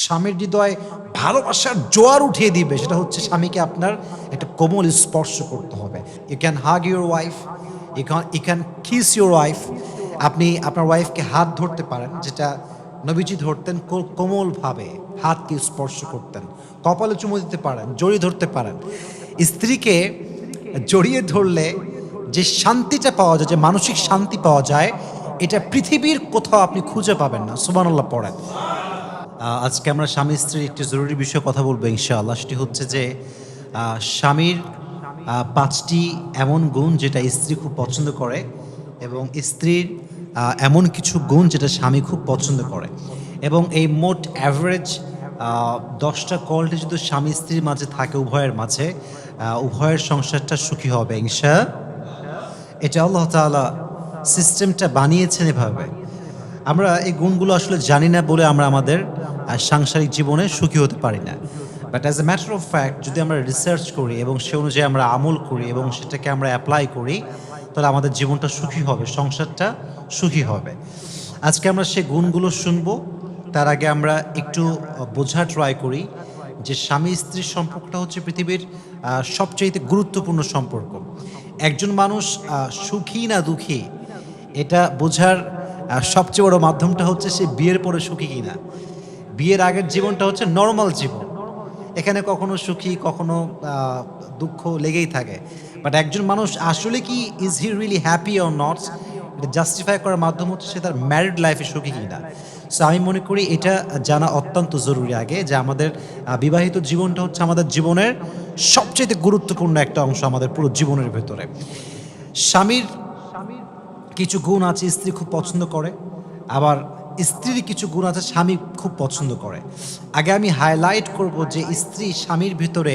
স্বামীর হৃদয়ে ভালোবাসার জোয়ার উঠিয়ে দিবে, সেটা হচ্ছে স্বামীকে আপনার একটা কোমল স্পর্শ করতে হবে। You can hug your wife, you can kiss your wife. আপনি আপনার ওয়াইফকে হাত ধরতে পারেন, যেটা নবীজি ধরতেন কোমলভাবে, হাতকে স্পর্শ করতেন। কপালে চুমু দিতে পারেন, জড়িয়ে ধরতে পারেন। স্ত্রীকে জড়িয়ে ধরলে যে শান্তিটা পাওয়া যায়, যে মানসিক শান্তি পাওয়া যায়, এটা পৃথিবীর কোথাও আপনি খুঁজে পাবেন না। সুবহানাল্লাহ পড়েন। আজকে আমরা স্বামী স্ত্রীর একটি জরুরি বিষয়ে কথা বলবো ইনশাআল্লাহ। সেটি হচ্ছে যে স্বামীর ৫টি এমন গুণ যেটা স্ত্রী খুব পছন্দ করে, এবং স্ত্রীর এমন কিছু গুণ যেটা স্বামী খুব পছন্দ করে। এবং এই মোট অ্যাভারেজ ১০টা কোয়ালিটি যদি স্বামী স্ত্রীর মাঝে থাকে, উভয়ের মাঝে, উভয়ের সংসারটা সুখী হবে এটা আল্লাহ তাআলা সিস্টেমটা বানিয়েছেন এভাবে। আমরা এই গুণগুলো আসলে জানি না বলে আমরা আমাদের সাংসারিক জীবনে সুখী হতে পারি না। But as a matter of fact, যদি আমরা রিসার্চ করি এবং সে অনুযায়ী আমরা আমল করি এবং সেটাকে আমরা অ্যাপ্লাই করি, তাহলে আমাদের জীবনটা সুখী হবে, সংসারটা সুখী হবে। আজকে আমরা সেই গুণগুলো শুনবো। তার আগে আমরা একটু বোঝা ট্রাই করি যে স্বামী স্ত্রীর সম্পর্কটা হচ্ছে পৃথিবীর সবচাইতে গুরুত্বপূর্ণ সম্পর্ক। একজন মানুষ সুখী না দুঃখী, এটা বোঝার সবচেয়ে বড় মাধ্যমটা হচ্ছে সে বিয়ের পরে সুখী কিনা। বিয়ের আগের জীবনটা হচ্ছে নর্মাল জীবন, এখানে কখনো সুখী কখনো দুঃখ লেগেই থাকে। বাট একজন মানুষ আসলে কি is he really happy or not, এটা জাস্টিফাই করার মাধ্যম হচ্ছে সে তার ম্যারিড লাইফে সুখী কিনা। সো আমি মনে করি এটা জানা অত্যন্ত জরুরি আগে, যে আমাদের বিবাহিত জীবনটা হচ্ছে আমাদের জীবনের সবচেয়ে গুরুত্বপূর্ণ একটা অংশ আমাদের পুরো জীবনের ভেতরে। স্বামীর কিছু গুণ আছে স্ত্রী খুব পছন্দ করে, আবার স্ত্রীর কিছু গুণ আছে স্বামী খুব পছন্দ করে। আগে আমি হাইলাইট করব যে স্ত্রী স্বামীর ভিতরে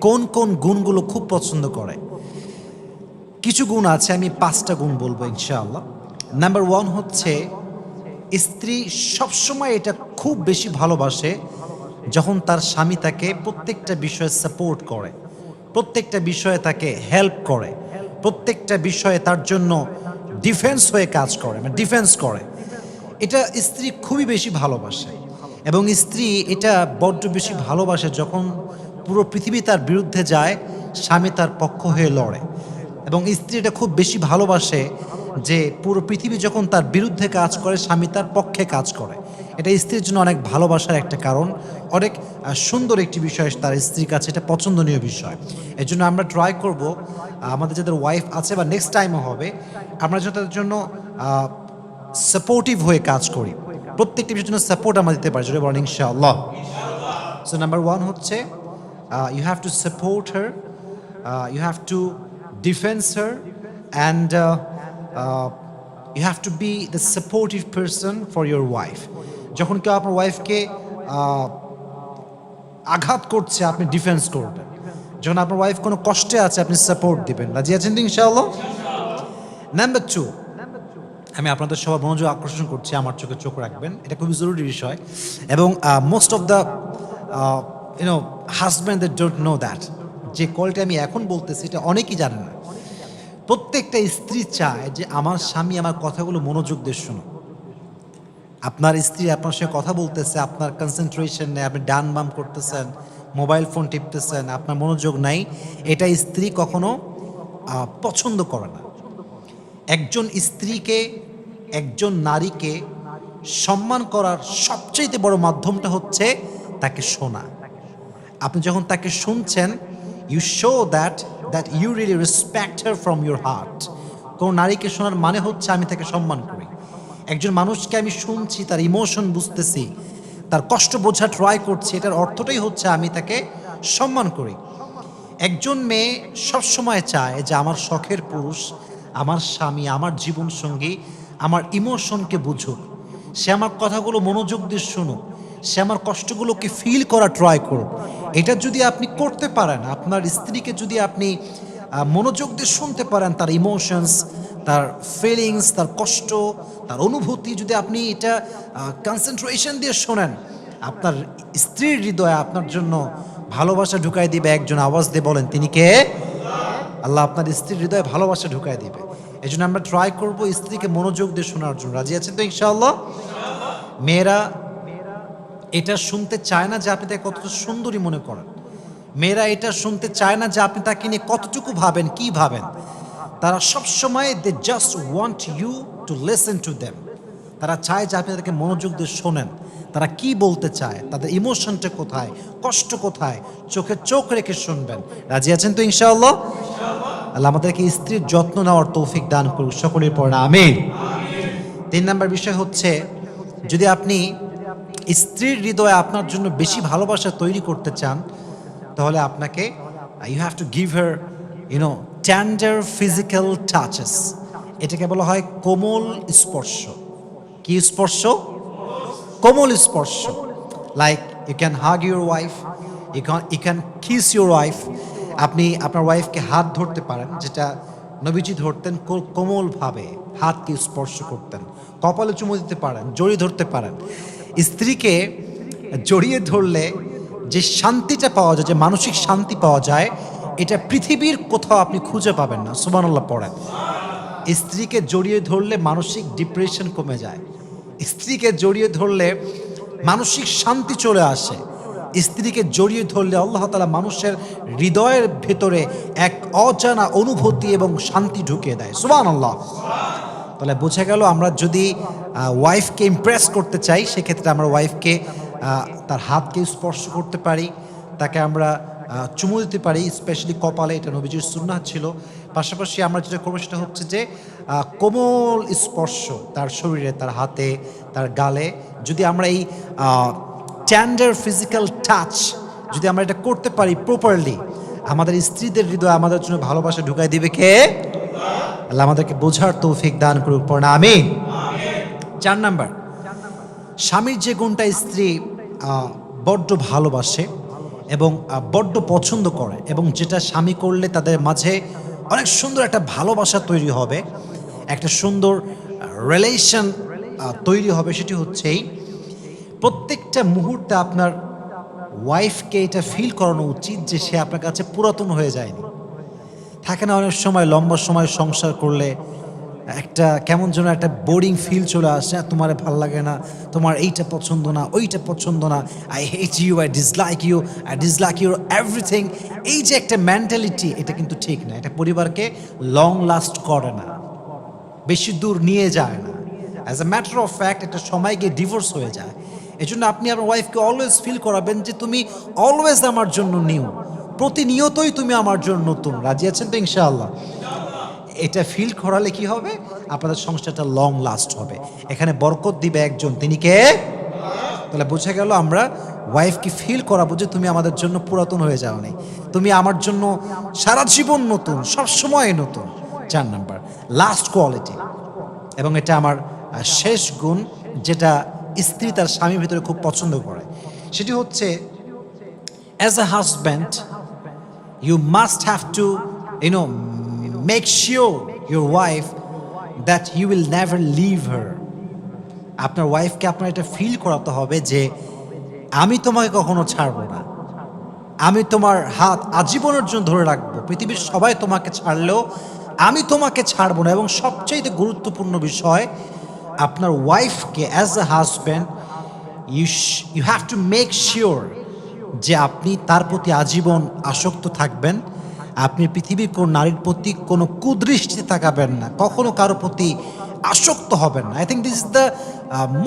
কোন কোন গুণগুলো খুব পছন্দ করে। কিছু গুণ আছে, আমি 5টা গুণ বলবো ইনশাআল্লাহ। নাম্বার 1 হচ্ছে স্ত্রী সবসময় এটা খুব বেশি ভালোবাসে যখন তার স্বামী তাকে প্রত্যেকটা বিষয়ে সাপোর্ট করে, প্রত্যেকটা বিষয়ে তাকে হেল্প করে, প্রত্যেকটা বিষয়ে তার জন্য ডিফেন্স হয়ে কাজ করে, মানে ডিফেন্স করে। এটা স্ত্রী খুবই বেশি ভালোবাসে। এবং স্ত্রী এটা বড্ড বেশি ভালোবাসে যখন পুরো পৃথিবী তার বিরুদ্ধে যায়, স্বামী তার পক্ষ হয়ে লড়ে। এবং স্ত্রী এটা খুব বেশি ভালোবাসে যে পুরো পৃথিবী যখন তার বিরুদ্ধে কাজ করে, স্বামী তার পক্ষে কাজ করে। এটা স্ত্রীর জন্য অনেক ভালোবাসার একটা কারণ, অনেক সুন্দর একটি বিষয় তার স্ত্রীর কাছে, এটা পছন্দনীয় বিষয়। এর জন্য আমরা ট্রাই করব আমাদের যাদের ওয়াইফ আছে বা নেক্সট টাইমও হবে, আমরা যাতে তাদের জন্য সাপোর্টিভ হয়ে কাজ করি, প্রত্যেকটি বিষয়ের জন্য সাপোর্ট আমরা দিতে পারি। জোরে বলেন ইনশাআল্লাহ। সো নাম্বার 1 হচ্ছে you have to support her, you have to defence her, and you have to be the supportive person for your wife. যখন কেউ আপনার ওয়াইফকে আঘাত করছে, আপনি ডিফেন্স করবেন। যখন আপনার ওয়াইফ কোনো কষ্টে আছে, আপনি সাপোর্ট দিবেন। রাজি আছেন তো ইনশাআল্লাহ? নাম্বার 2, আমি আপনাদের সবার মনোযোগ আকর্ষণ করছি, আমার চোখে চোখ রাখবেন, এটা খুবই জরুরি বিষয়। এবং most of the husband that don't know that, যে কোয়ালিটি আমি এখন বলতেছি এটা অনেকেই জানে না। প্রত্যেকটা স্ত্রী চায় যে আমার স্বামী আমার কথাগুলো মনোযোগ দিয়ে শুনো। আপনার স্ত্রী আপনার সঙ্গে কথা বলতেছে, আপনার কনসেন্ট্রেশন নেই, আপনি ডান বাম করতেছেন, মোবাইল ফোন টিপতেছেন, আপনার মনোযোগ নাই, এটা স্ত্রী কখনো পছন্দ করে না। একজন স্ত্রীকে, একজন নারীকে সম্মান করার সবচেয়ে বড় মাধ্যমটা হচ্ছে তাকে শোনা। আপনি যখন তাকে শুনছেন, you show that you really respect her from your heart. কোনো নারীকে শোনার মানে হচ্ছে আমি তাকে সম্মান করি। একজন মানুষকে আমি শুনছি, তার ইমোশন বুঝতেছি, তার কষ্ট বোঝা ট্রাই করছি, এটার অর্থটাই হচ্ছে আমি তাকে সম্মান করি। একজন মেয়ে সবসময় চায় যে আমার শখের পুরুষ, আমার স্বামী, আমার জীবনসঙ্গী আমার ইমোশনকে বুঝুক, সে আমার কথাগুলো মনোযোগ দিয়ে শুনুক, সে আমার কষ্টগুলোকে ফিল করা ট্রাই করুক। এটা যদি আপনি করতে পারেন, আপনার স্ত্রীকে যদি আপনি মনোযোগ দিয়ে শুনতে পারেন, তার ইমোশনস, তার ফিলিংস, তার কষ্ট, তার অনুভূতি, যদি আপনি এটা কনসেন্ট্রেশন দিয়ে শোনেন, আপনার স্ত্রীর হৃদয়ে আপনার জন্য ভালোবাসা ঢুকাই দিবে। একজন আওয়াজ দিয়ে বলেন, তিনি কে? আল্লাহ আপনার স্ত্রীর হৃদয়ে ভালোবাসা ঢুকাই দিবে। এই জন্য আমরা ট্রাই করবো স্ত্রীকে মনোযোগ দিয়ে শোনার জন্য। রাজি আছেন তো ইনশাআল্লাহ? মেয়েরা এটা শুনতে চায় না যে আপনি তাকে কতটা সুন্দরী মনে করেন। মেয়েরা এটা শুনতে চায় না যে আপনি তাকে নিয়ে কতটুকু ভাবেন, কি ভাবেন। তারা সবসময় they just want you to listen to them. তারা চায় যে আপনি তাদেরকে মনোযোগ দিয়ে শোনেন, তারা কি বলতে চায়, তাদের ইমোশনটা কোথায়, কষ্ট কোথায়, চোখে চোখ রেখে শুনবেন। রাজি আছেন তো ইনশাআল্লাহ? আল্লাহ আমাদেরকে স্ত্রীর যত্ন নেওয়ার তৌফিক দান করুক, সকলের পর আমিন। 3 নাম্বার বিষয় হচ্ছে, যদি আপনি স্ত্রীর হৃদয়ে আপনার জন্য বেশি ভালোবাসা তৈরি করতে চান, তাহলে আপনাকে you have to give her tender physical touches. এটাকে বলা হয় কোমল স্পর্শ। কি স্পর্শ? কোমল স্পর্শ। Like you can hug your wife, you can kiss your wife. আপনি আপনার ওয়াইফকে হাত ধরতে পারেন, যেটা নবীজি ধরতেন কোমলভাবে, হাতকে স্পর্শ করতেন। কপালে চুমু দিতে পারেন, জড়িয়ে ধরতে পারেন। স্ত্রীকে জড়িয়ে ধরলে যে শান্তিটা পাওয়া যায়, যে মানসিক শান্তি পাওয়া যায়, এটা পৃথিবীর কোথাও আপনি খুঁজে পাবেন না। সুবহানাল্লাহ পড়েন। স্ত্রীকে জড়িয়ে ধরলে মানসিক ডিপ্রেশন কমে যায়। স্ত্রীকে জড়িয়ে ধরলে মানসিক শান্তি চলে আসে। স্ত্রীকে জড়িয়ে ধরলে আল্লাহ তাআলা মানুষের হৃদয়ের ভেতরে এক অজানা অনুভূতি এবং শান্তি ঢুকিয়ে দেয়। সুবহানাল্লাহ। তাহলে বোঝা গেল, আমরা যদি ওয়াইফকে ইমপ্রেস করতে চাই, সেক্ষেত্রে আমরা ওয়াইফকে তার হাতকে স্পর্শ করতে পারি, তাকে আমরা চুমু দিতে পারি, স্পেশালি কপালে। এটা নবীজির সুন্নাহ ছিল। পাশাপাশি আমরা যেটা করবো সেটা হচ্ছে যে কোমল স্পর্শ তার শরীরে, তার হাতে, তার গালে। যদি আমরা এই টেন্ডার ফিজিক্যাল টাচ যদি আমরা এটা করতে পারি প্রপারলি, আমাদের স্ত্রীদের হৃদয়ে আমাদের জন্য ভালোবাসা ঢুকাই দিবে কে? আল্লাহ আমাদেরকে বোঝার তৌফিক দান করুক, পড়না আমিন। 4 নাম্বার, স্বামীর যে গুণটা স্ত্রী বড্ড ভালোবাসে এবং বড্ড পছন্দ করে, এবং যেটা স্বামী করলে তাদের মাঝে অনেক সুন্দর একটা ভালোবাসা তৈরি হবে, একটা সুন্দর রিলেশন তৈরি হবে, সেটি হচ্ছেই প্রত্যেকটা মুহূর্তে আপনার ওয়াইফকে এটা ফিল করানো উচিত যে সে আপনার কাছে পুরাতন হয়ে যায়নি। থাকে না অনেক সময় লম্বা সময় সংসার করলে একটা কেমন যেন একটা বোরিং ফিল চলে আসে, তোমার ভালো লাগে না, তোমার এইটা পছন্দ না, ওইটা পছন্দ না, I hate you, I dislike your everything. এই যে একটা মেন্টালিটি, এটা কিন্তু ঠিক না। এটা পরিবারকে লং লাস্ট করে না, বেশি দূর নিয়ে যায় না। As a matter of fact একটা সময় গিয়ে ডিভোর্স হয়ে যায়। এই জন্য আপনি আপনার ওয়াইফকে অলওয়েজ ফিল করাবেন যে তুমি অলওয়েজ আমার জন্য নিউ, প্রতিনিয়তই তুমি আমার জন্য নতুন। রাজি আছেন তো ইনশাআল্লাহ? এটা ফিল করালে কি হবে? আপনাদের সংসারটা লং লাস্ট হবে। এখানে বরকত দিবে একজন, তিনি কে? তাহলে বোঝা গেল, আমরা ওয়াইফকে ফিল করাবো যে তুমি আমাদের জন্য পুরাতন হয়ে যাওনি, তুমি আমার জন্য সারা জীবন নতুন, সব সময় নতুন। 4 নাম্বার, লাস্ট কোয়ালিটি, এবং এটা আমার শেষ গুণ, যেটা স্ত্রী তার স্বামীর ভিতরে খুব পছন্দ করে, সেটি হচ্ছে as a husband you must have to make sure your wife that you will never leave her. আপনার ওয়াইফকে আপনার এটা ফিল করাতে হবে যে আমি তোমাকে কখনো ছাড়বো না, আমি তোমার হাত আজীবনের জন্য ধরে রাখবো, পৃথিবীর সবাই তোমাকে ছাড়লেও আমি তোমাকে ছাড়বো না। এবং সবচেয়ে গুরুত্বপূর্ণ বিষয়, আপনার ওয়াইফকে as a husband you have to make sure যে আপনি তার প্রতি আজীবন আসক্ত থাকবেন। আপনি পৃথিবীর কোন নারীর প্রতি কোনো কুদৃষ্টিতে তাকাবেন না, কখনো কারো প্রতি আসক্ত হবেন না। I think this is the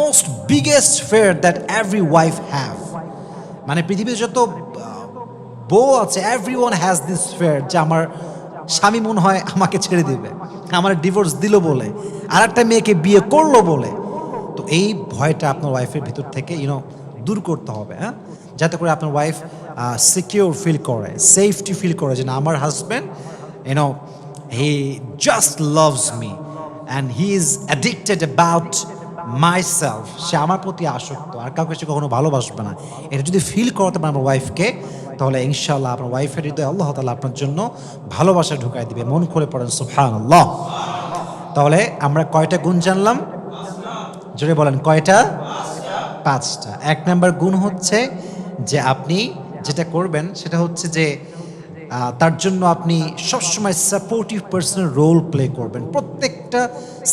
most biggest fair that every wife have. মানে পৃথিবীর যত বউ আছে, every one has this fair যে আমার স্বামী মনে হয় আমাকে ছেড়ে দিবে, আমার ডিভোর্স দিল বলে, আর একটা মেয়েকে বিয়ে করলো বলে। তো এই ভয়টা আপনার ওয়াইফের ভিতর থেকে দূর করতে হবে, হ্যাঁ, যাতে করে আপনার ওয়াইফ সিকিউর ফিল করে, সেফটি ফিল করে যে না, আমার husband he just loves me and he is addicted about myself. সে আমার প্রতি আসক্ত, আর কাউকে সে কখনো ভালোবাসবে না। এটা যদি ফিল করাতে পারেন আমার ওয়াইফকে, তাহলে ইনশাআল্লাহ আপনার ওয়াইফের হৃদয়ে আল্লাহ তাআলা আপনার জন্য ভালোবাসা ঢুকাই দিবে। মন করে পড়েন সুবহানাল্লাহ। তাহলে আমরা কয়টা গুণ জানলাম? জোরে বলেন, কয়টা? 5টা। 1 নাম্বার গুণ হচ্ছে যে আপনি যেটা করবেন সেটা হচ্ছে যে তার জন্য আপনি সবসময় সাপোর্টিভ পার্সনের রোল প্লে করবেন, প্রত্যেকটা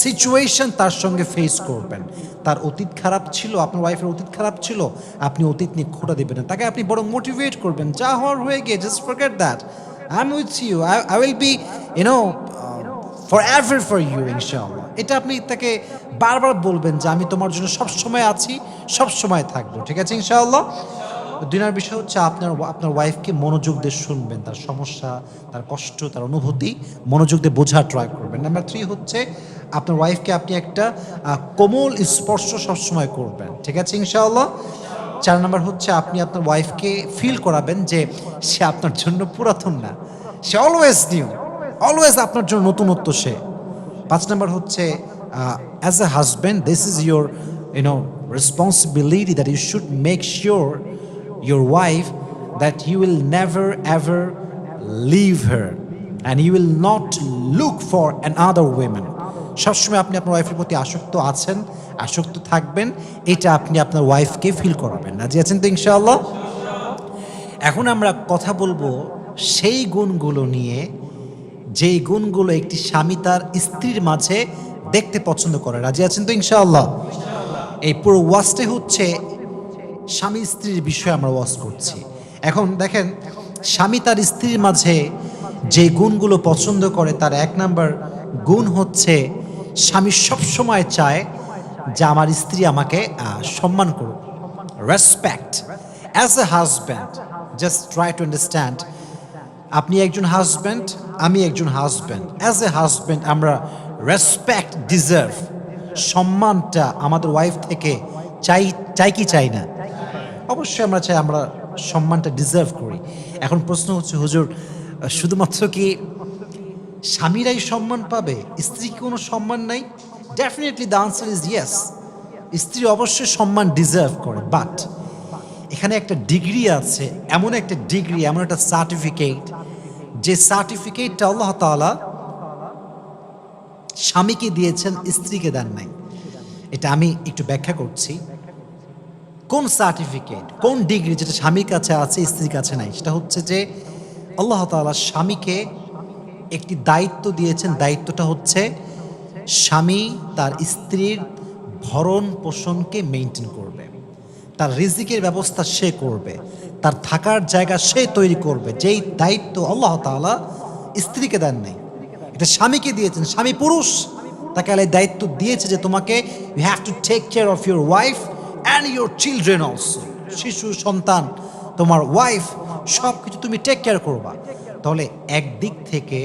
সিচুয়েশন তার সঙ্গে ফেস করবেন। তার অতীত খারাপ ছিল, আপনার ওয়াইফের অতীত খারাপ ছিল, আপনি অতীত নিয়ে খোঁটা দেবেন না, তাকে আপনি বড় মোটিভেট করবেন, যা হওয়ার হয়ে গিয়ে just forget that, I am with you, I will be for ever for you ইনশাআল্লাহ। এটা আপনি তাকে বারবার বলবেন যে আমি তোমার জন্য সবসময় আছি, সবসময় থাকবো, ঠিক আছে ইনশাআল্লাহ। দুই নম্বর বিষয় হচ্ছে আপনার ওয়াইফকে মনোযোগ দিয়ে শুনবেন, তার সমস্যা, তার কষ্ট, তার অনুভূতি মনোযোগ দিয়ে বোঝার ট্রাই করবেন। নাম্বার 3 হচ্ছে আপনার ওয়াইফকে আপনি একটা কোমল স্পর্শ সবসময় করবেন, ঠিক আছে ইনশাআল্লাহ। 4 নম্বর হচ্ছে আপনি আপনার ওয়াইফকে ফিল করাবেন যে সে আপনার জন্য পুরাতন না, সে অলওয়েজ নিউ, অলওয়েজ আপনার জন্য নতুনত্ব সে। 5 নম্বর হচ্ছে as a husband this is your responsibility that you should make sure your wife that you will never ever leave her and you will not look for another woman. সবসময় আপনি আপনার ওয়াইফের প্রতি আসক্ত আছেন, আসক্ত থাকবেন, এটা আপনি আপনার ওয়াইফকে ফিল করাবেন। রাজি আছেন তো ইনশাআল্লাহ? এখন আমরা কথা বলবো সেই গুণগুলো নিয়ে যেই গুণগুলো একটি স্বামী তার স্ত্রীর মাঝে দেখতে পছন্দ করে। রাজি আছেন তো ইনশাআল্লাহ? এই পুরো ওয়াজটা হচ্ছে স্বামী স্ত্রীর বিষয়ে আমরা ওয়াজ করছি। এখন দেখেন, স্বামী তার স্ত্রীর মাঝে যে গুণগুলো পছন্দ করে তার 1 নাম্বার গুণ হচ্ছে স্বামী সবসময় চায় যে আমার স্ত্রী আমাকে সম্মান করুক, respect. As a husband just try to understand, আপনি একজন হাজব্যান্ড, আমি একজন হাজব্যান্ড। অ্যাজ এ হাজব্যান্ড আমরা রেসপেক্ট ডিজার্ভ, সম্মানটা আমাদের ওয়াইফ থেকে চাই কি চাই না? অবশ্যই আমরা চাই, আমরা সম্মানটা ডিজার্ভ করি। এখন প্রশ্ন হচ্ছে, হুজুর শুধুমাত্র কি স্বামীরাই সম্মান পাবে, স্ত্রী কি কোনো সম্মান নাই? Definitely the answer is yes, স্ত্রী অবশ্যই সম্মান ডিজার্ভ করে, বাট এখানে একটা ডিগ্রি আছে, এমন একটা ডিগ্রি, এমন একটা সার্টিফিকেট, যে সার্টিফিকেটটা আল্লাহ তাআলা স্বামীকে দিয়েছেন, স্ত্রীকে দেন নাই। এটা আমি একটু ব্যাখ্যা করছি। কোন সার্টিফিকেট, কোন ডিগ্রি যেটা স্বামীর কাছে আছে স্ত্রীর কাছে নাই? সেটা হচ্ছে যে আল্লাহ তাআলা স্বামীকে একটি দায়িত্ব দিয়েছেন, দায়িত্বটা হচ্ছে স্বামী তার স্ত্রীর ভরণ পোষণকে মেইনটেইন করবে, তার রিজিকের ব্যবস্থা সে করবে, তার থাকার জায়গা সে তৈরি করবে। যেই দায়িত্ব আল্লাহ তাআলা স্ত্রীকে দেন নাই, এটা স্বামীকে দিয়েছেন। স্বামী পুরুষ, তাকে আল্লাহ দায়িত্ব দিয়েছে যে তোমাকে you have to take care of your wife and your children also. শিশু, সন্তান, তোমার ওয়াইফ, সব কিছু তুমি টেক কেয়ার করবা। তাহলে একদিক থেকে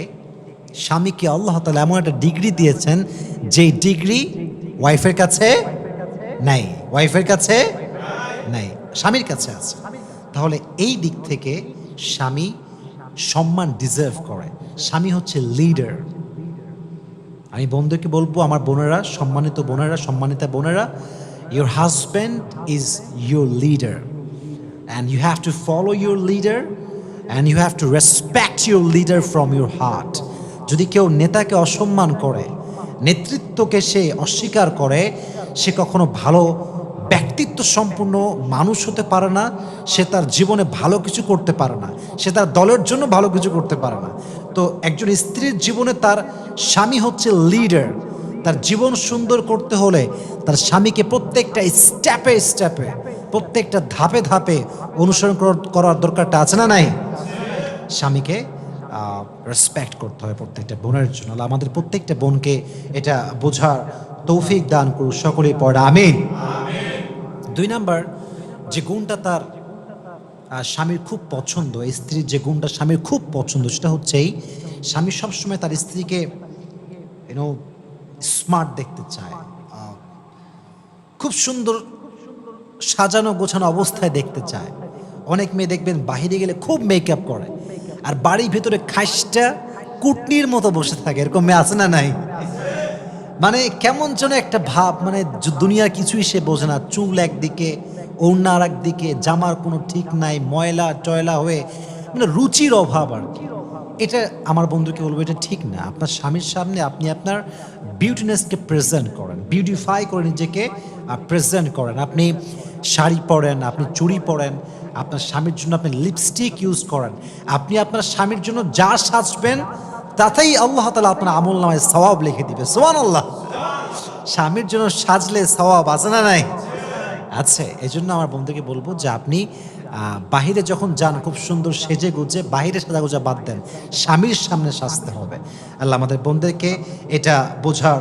স্বামীকে আল্লাহ তাআলা এমন একটা ডিগ্রি দিয়েছেন যেই ডিগ্রি ওয়াইফের কাছে নাই, ওয়াইফের কাছে নাই, স্বামীর কাছে আছে। তাহলে এই দিক থেকে স্বামী সম্মান ডিজার্ভ করে। স্বামী হচ্ছে লিডার। আমি বন্ধুকে বলবো, আমার বোনেরা, সম্মানিত বোনেরা, সম্মানিতা বোনেরা, your husband is your leader and you have to follow your leader and you have to respect your leader from your heart. যদি কেউ নেতাকে অসম্মান করে, নেতৃত্বকে সে অস্বীকার করে, সে কখনো ভালো ব্যক্তিত্ব সম্পূর্ণ মানুষ হতে পারে না, সে তার জীবনে ভালো কিছু করতে পারে না, সে তার দলের জন্য ভালো কিছু করতে পারে না। তো একজন স্ত্রীর জীবনে তার স্বামী হচ্ছে লিডার। তার জীবন সুন্দর করতে হলে তার স্বামীকে প্রত্যেকটা স্টেপে স্টেপে, প্রত্যেকটা ধাপে ধাপে অনুসরণ করার দরকারটা আছে না নাই? স্বামীকে রেসপেক্ট করতে হয় প্রত্যেকটা বোনের জন্য। আমাদের প্রত্যেকটা বোনকে এটা বোঝার তৌফিক দান করুন, সকলেই পড়ে আমিন। 2 নাম্বার যে গুণটা তার স্বামীর খুব পছন্দ, স্ত্রীর যে গুণটা স্বামীর খুব পছন্দ, সেটা হচ্ছে এই, স্বামী সবসময় তার স্ত্রীকে স্মার্ট দেখতে চায়, খুব সুন্দর সাজানো গোছানো অবস্থায় দেখতে চায়। অনেক মেয়ে দেখবেন বাহিরে গেলে খুব মেকআপ করে, আর বাড়ির ভেতরে খাসটা কুটনির মতো বসে থাকে। এরকম মেয়ে আছে না নাই? মানে কেমন যেন একটা ভাব, মানে দুনিয়ার কিছুই সে বোঝে না। চুল একদিকে, ওড়না আর একদিকে, জামার কোনো ঠিক নাই, ময়লা টয়লা হয়ে, মানে রুচির অভাব আর কি। এটা আমার বন্ধুকে বলবো, এটা ঠিক না। আপনার স্বামীর সামনে আপনি আপনার বিউটিনেসকে প্রেজেন্ট করেন, বিউটিফাই করে নিজেকে প্রেজেন্ট করেন। আপনি শাড়ি পরেন, আপনি চুড়ি পরেন, আপনার স্বামীর জন্য আপনি লিপস্টিক ইউজ করেন, আপনি আপনার স্বামীর জন্য যা সাজবেন তাতেই আল্লাহ তাআলা আপনার আমলনামায় সওয়াব লিখে দিবে। সুবহানাল্লাহ। স্বামীর জন্য সাজলে সওয়াব আছে না নাই? আছে। এজন্য আমার বন্ধুকে বলবো যে আপনি বাহিরে যখন যান খুব সুন্দর সেজে গুজে বাহিরে সাজাগোজা বাদ দেন, স্বামীর সামনে সাজতে হবে। আল্লাহ আমাদের বন্ধুদেরকে এটা বোঝার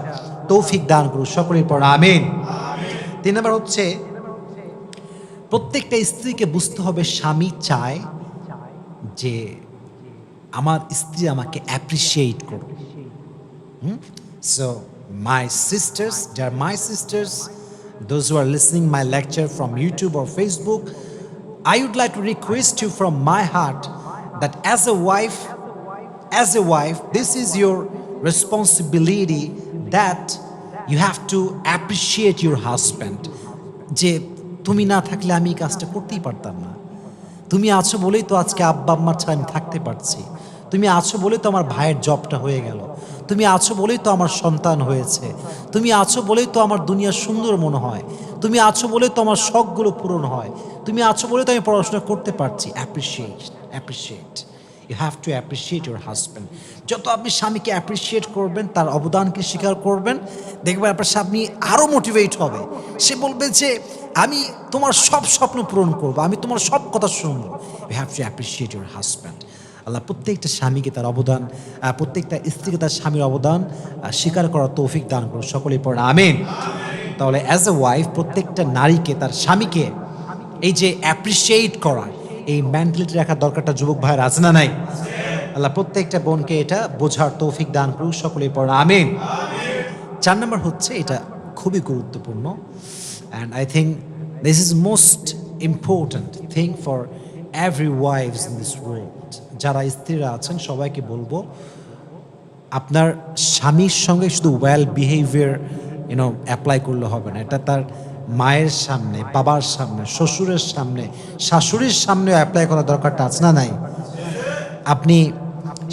তৌফিক দান করুন, সকলের পর আমিন। 3 নাম্বার হচ্ছে প্রত্যেকটা স্ত্রীকে বুঝতে হবে স্বামী চায় যে আমার স্ত্রী আমাকে অ্যাপ্রিশিয়েট করুক। So my sisters, they are my sisters, those who are listening my lecture from YouTube or Facebook, I would like to request you from my heart that as a wife, this is your responsibility that you have to appreciate your husband. যে তুমি না থাকলে আমি এই কাজটা করতেই পারতাম না। তুমি আছো বলেই তো আজকে আব্বা আম্মার ছাড়া আমি থাকতে পারছি। তুমি আছো বলেই তো আমার ভাইয়ের জবটা হয়ে গেল। তুমি আছো বলেই তো আমার সন্তান হয়েছে। তুমি আছো বলেই তো আমার দুনিয়া সুন্দর মনে হয়। তুমি আছো বলেই তো আমার শখগুলো পূরণ হয়। তুমি আছো বলেই তো আমি পড়াশোনা করতে পারছি। Appreciate you have to appreciate your husband. যত আপনি স্বামীকে অ্যাপ্রিশিয়েট করবেন, তার অবদানকে স্বীকার করবেন, দেখবেন আপনার স্বামী আরও মোটিভেট হবে। সে বলবে যে আমি তোমার সব স্বপ্ন পূরণ করবো, আমি তোমার সব কথা শুনবো। You have to appreciate your husband. Allah প্রত্যেকটা স্বামীকে তার অবদান, প্রত্যেকটা স্ত্রীকে তার স্বামীর অবদান স্বীকার করার তৌফিক দান করুন, সকলেই পড়া আমিন। তাহলে অ্যাজ এ ওয়াইফ প্রত্যেকটা নারীকে তার স্বামীকে এই যে অ্যাপ্রিশিয়েট করা, এই মেন্টালিটি রাখার দরকারটা যুবক ভাইয়ের আছে না নাই? আল্লাহ প্রত্যেকটা বোনকে এটা বোঝার তৌফিক দান করুন, সকলেই পড়া আমিন। 4 নম্বর হচ্ছে, এটা খুবই গুরুত্বপূর্ণ, and I think this is most important thing for every wife's in this world. যারা স্ত্রীরা আছেন সবাইকে বলবো, আপনার স্বামীর সঙ্গে শুধু ওয়েল বিহেভিয়ার অ্যাপ্লাই করলে হবে না। এটা তার মায়ের সামনে, বাবার সামনে, শ্বশুরের সামনে, শাশুড়ির সামনেও অ্যাপ্লাই করা দরকারটা আছে না নাই? আপনি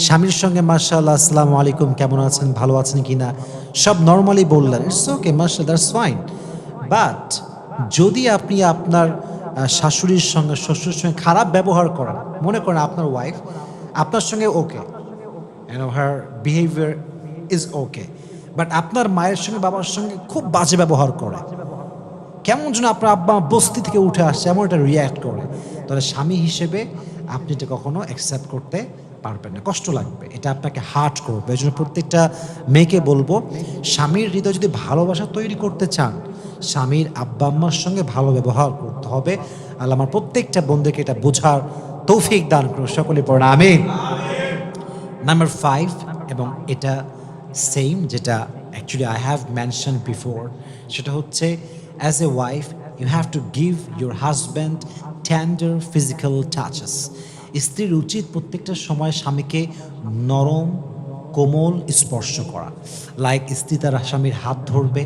স্বামীর সঙ্গে মাশাআল্লাহ আসসালামু আলাইকুম, কেমন আছেন, ভালো আছেন কি না, সব নর্মালি বললেন, ইটস ওকে, মাশাআল্লাহ, দ্যাটস ফাইন। বাট যদি আপনি আপনার শাশুড়ির সঙ্গে, শ্বশুরের সঙ্গে খারাপ ব্যবহার করেন, মনে করেন আপনার ওয়াইফ আপনার সঙ্গে okay, her behaviour is okay, but আপনার মায়ের সঙ্গে, বাবার সঙ্গে খুব বাজে ব্যবহার করে, কেমন যেন আপনার আব্বা বস্তি থেকে উঠে আসছে এমন একটা রিয়্যাক্ট করে, তাহলে স্বামী হিসেবে আপনি এটা কখনো অ্যাকসেপ্ট করতে পারবেন না, কষ্ট লাগবে, এটা আপনাকে হার্ট করবে। এই জন্য প্রত্যেকটা মেয়েকে বলবো, স্বামীর হৃদয় যদি ভালোবাসা তৈরি করতে চান, স্বামীর আব্বা আম্মার সঙ্গে ভালো ব্যবহার করতে হবে। আল্লাহ আমার প্রত্যেকটা বন্ধুকে এটা বোঝার তৌফিক দান করুন, সকলে পড়েন আমিন। নাম্বার 5, এবং এটা সেম যেটা actually I have mention before, সেটা হচ্ছে as a wife you have to give your husband tender physical touches. স্ত্রীর উচিত প্রত্যেকটা সময় স্বামীকে নরম কোমল স্পর্শ করা। লাইক স্ত্রী তার স্বামীর হাত ধরবে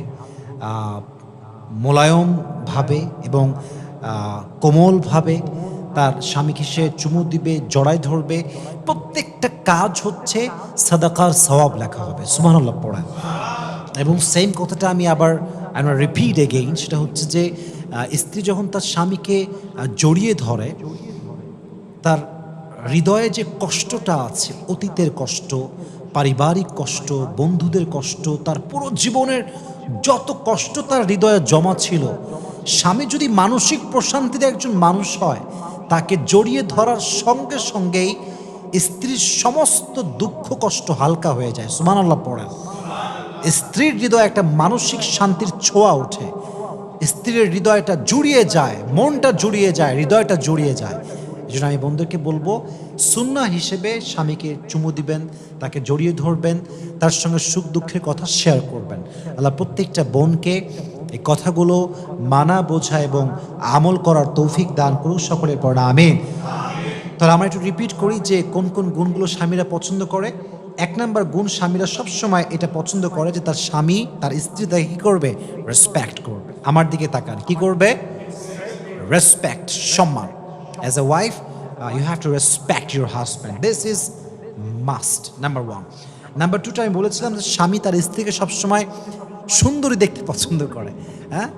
মোলায়মভাবে এবং কোমলভাবে, তার স্বামীকে সে চুমু দিবে, জড়ায় ধরবে। প্রত্যেকটা কাজ হচ্ছে সাদাকার সওয়াব লেখা হবে, সুবহানাল্লাহ পড়া। এবং সেম কথাটা আমি আবার রিপিট এগেইন, সেটা হচ্ছে যে স্ত্রী যখন তার স্বামীকে জড়িয়ে ধরে, তার হৃদয়ে যে কষ্টটা আছে, অতীতের কষ্ট, পারিবারিক কষ্ট, বন্ধুদের কষ্ট, তার পুরো জীবনের যত কষ্ট তার হৃদয়ে জমা ছিল, স্বামী যদি মানসিক প্রশান্তির একজন মানুষ হয়, তাকে জড়িয়ে ধরার সঙ্গে সঙ্গেই স্ত্রীর সমস্ত দুঃখ কষ্ট হালকা হয়ে যায়, সুবহানাল্লাহ পড়েন। স্ত্রীর হৃদয়ে একটা মানসিক শান্তির ছোঁয়া ওঠে, স্ত্রীর হৃদয়টা জুড়িয়ে যায়, মনটা জুড়িয়ে যায়, হৃদয়টা জুড়িয়ে যায়। এই জন্য আমি বন্ধুকে বলবো, সুন্নাহ হিসেবে স্বামীকে চুমু দিবেন, তাকে জড়িয়ে ধরবেন, তার সঙ্গে সুখ দুঃখের কথা শেয়ার করবেন। আল্লাহ প্রত্যেকটা বোনকে এই কথাগুলো মানা, বোঝা এবং আমল করার তৌফিক দান করুন, সকলের পর আমিন। তাহলে আমরা একটু রিপিট করি যে কোন কোন গুণগুলো স্বামীরা পছন্দ করে। 1 নাম্বার গুণ, স্বামীরা সবসময় এটা পছন্দ করে যে তার স্বামী, তার স্ত্রী তাকে কী করবে? রেসপেক্ট করবে। আমার দিকে তাকান, কি করবে? রেসপেক্ট, সম্মান। As a wife, you have to respect your husband. This is must, number 1. Number 2টা আমি বলেছিলাম যে স্বামী তার স্ত্রীকে সবসময় সুন্দরী দেখতে পছন্দ করে। হ্যাঁ,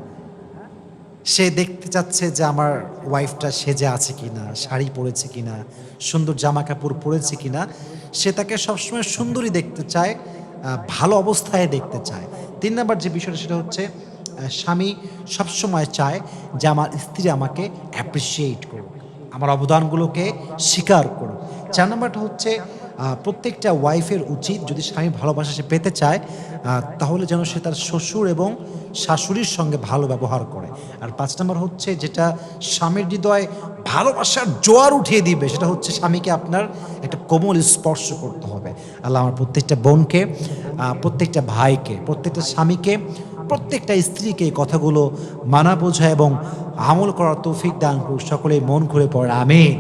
সে দেখতে চাচ্ছে যে আমার ওয়াইফটা সেজে আছে কিনা, শাড়ি পরেছে কিনা, সুন্দর জামা কাপড় পরেছে কিনা। সে তাকে সবসময় সুন্দরী দেখতে চায়, ভালো অবস্থায় দেখতে চায়। ৩ নাম্বার যে বিষয়টা সেটা হচ্ছে স্বামী সবসময় চায় যে আমার স্ত্রী আমাকে অ্যাপ্রিশিয়েট করুক, আমার অবদানগুলোকে স্বীকার করুক। ৪ নাম্বারটা হচ্ছে প্রত্যেকটা ওয়াইফের উচিত যদি স্বামী ভালোবাসা সে পেতে চায় তাহলে যেন সে তার শ্বশুর এবং শাশুড়ির সঙ্গে ভালো ব্যবহার করে। আর ৫ নাম্বার হচ্ছে যেটা স্বামীর হৃদয়ে ভালোবাসার জোয়ার উঠিয়ে দিবে সেটা হচ্ছে স্বামীকে আপনার একটা কোমল স্পর্শ করতে হবে। আল্লাহ আমার প্রত্যেকটা বোনকে, প্রত্যেকটা ভাইকে, প্রত্যেকটা স্বামীকে, প্রত্যেকটা স্ত্রীকে এই কথাগুলো মানা বোঝা এবং আমল করার তৌফিক দান করুক। সকলেই মন খুলে পড়ে আমিন।